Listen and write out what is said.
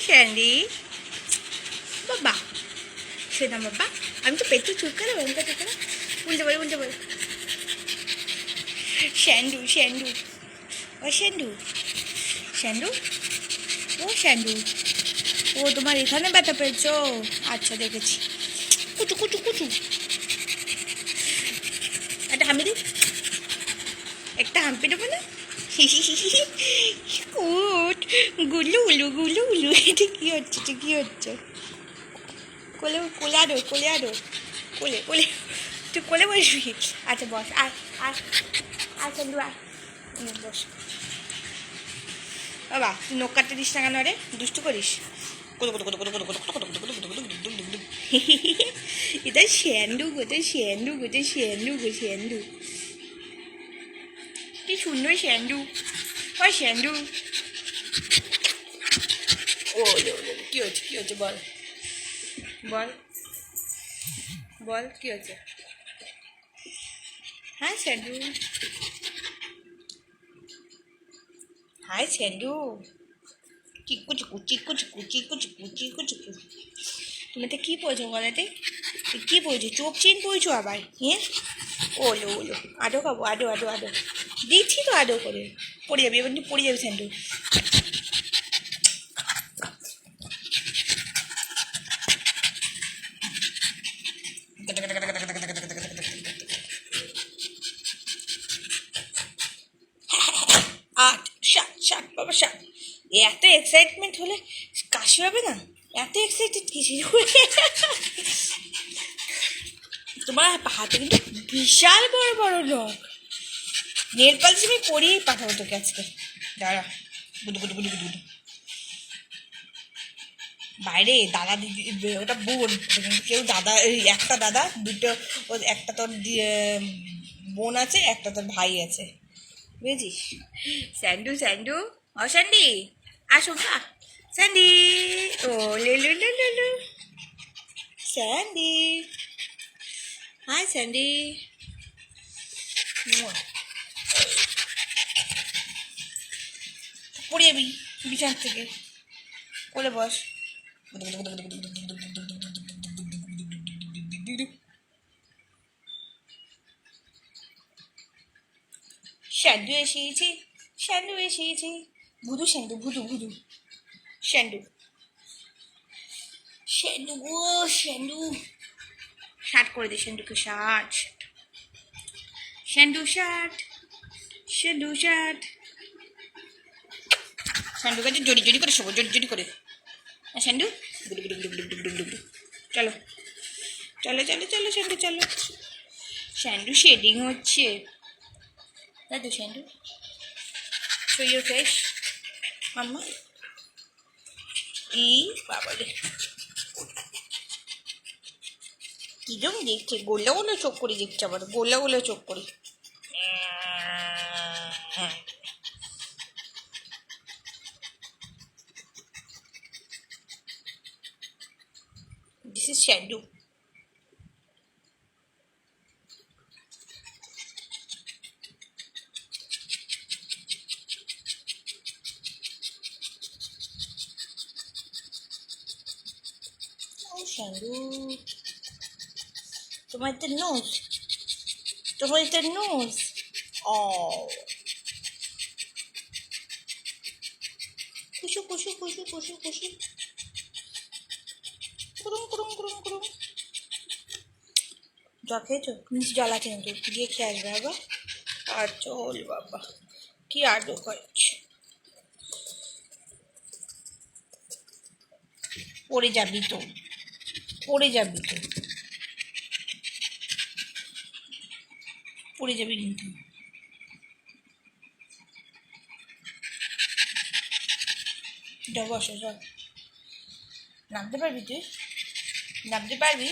Sandy বাবা শোনা বাবা আমি তো পেটে চুপ করে বলতে চুপ করে উল্টে বল স্যান্ডু ও স্যান্ডু ও তোমার এখানে ব্যথা পেয়েছো আচ্ছা দেখেছি কুচু একটা হাম্পি দেবো না কুট গুলু এটা কি হচ্ছে কোলে আরো কোলে তুই কোলে বসবি আচ্ছা বস আর চন্দু বস বাবা তুই নখ কাটতে দিস না কেন রে দুষ্টু করিস এটা শ্যান্ডু কি সুন্দর শ্যান্ডু ওই শ্যান্ডু ও কি হচ্ছে বল কি হচ্ছে হ্যাঁ শ্যান্ডু হাই শ্যান্ডু চিকু তুমি তো কি পড়ছো গলাতে কি পড়ছো চোখ চেন পড়ছো আবার হ্যাঁ ওলো আডো খাবো আডো দিচ্ছি তো আডো করে পড়ে যাবি এবার পড়ে যাবি স্যান্ডু শাট বাবা শাট এত এক্সাইটমেন্ট হলে কাশি হবে না এত এক্সাইটেড কিছু তোমার হাতে কিন্তু বিশাল বড় নখ নেল পালিশ আমি পরিয়েই পাঠাবো তোকে আজকে দাঁড়া গুডু বাইরে দাদা দিদি ওটা বোন কেউ দাদা একটা দাদা দুটো একটা তোর বোন আছে একটা তোর ভাই আছে বুঝেছিস স্যান্ডু স্যান্ডি আসো না স্যান্ডি ও লে স্যান্ডি হাই স্যান্ডি পড়ে যাবি বিছান থেকে কোলে বস শ্যান্ডু এসেছি ভুদু শ্যান্ডু শার্ট করে দে শ্যান্ডুকে শ্যান্ডু শ্যান্ডু কাছে জড়ি করে শোবো জড়ি করে শ্যান্ডু চলো শ্যান্ডু শেডিং হচ্ছে তাই তো শ্যান্ডু শো ইউর ফেস মাম্মা বাবা রে কিরম দেখছে গোলা চোখ করে দেখছে আবার গোলা চোখ করে দিস ইজ শ্যান্ডু শ্যান্ডু তোমার তো নোজ ও কুসু কুরুম জল খেয়েছো নিচে জল আছে কিন্তু গিয়ে খেয়ে আসবে বাবা আর চল বাবা কি আডো করছে পড়ে যাবি তো পড়ে যাবি কিন্তু বসো চল নামতে পারবি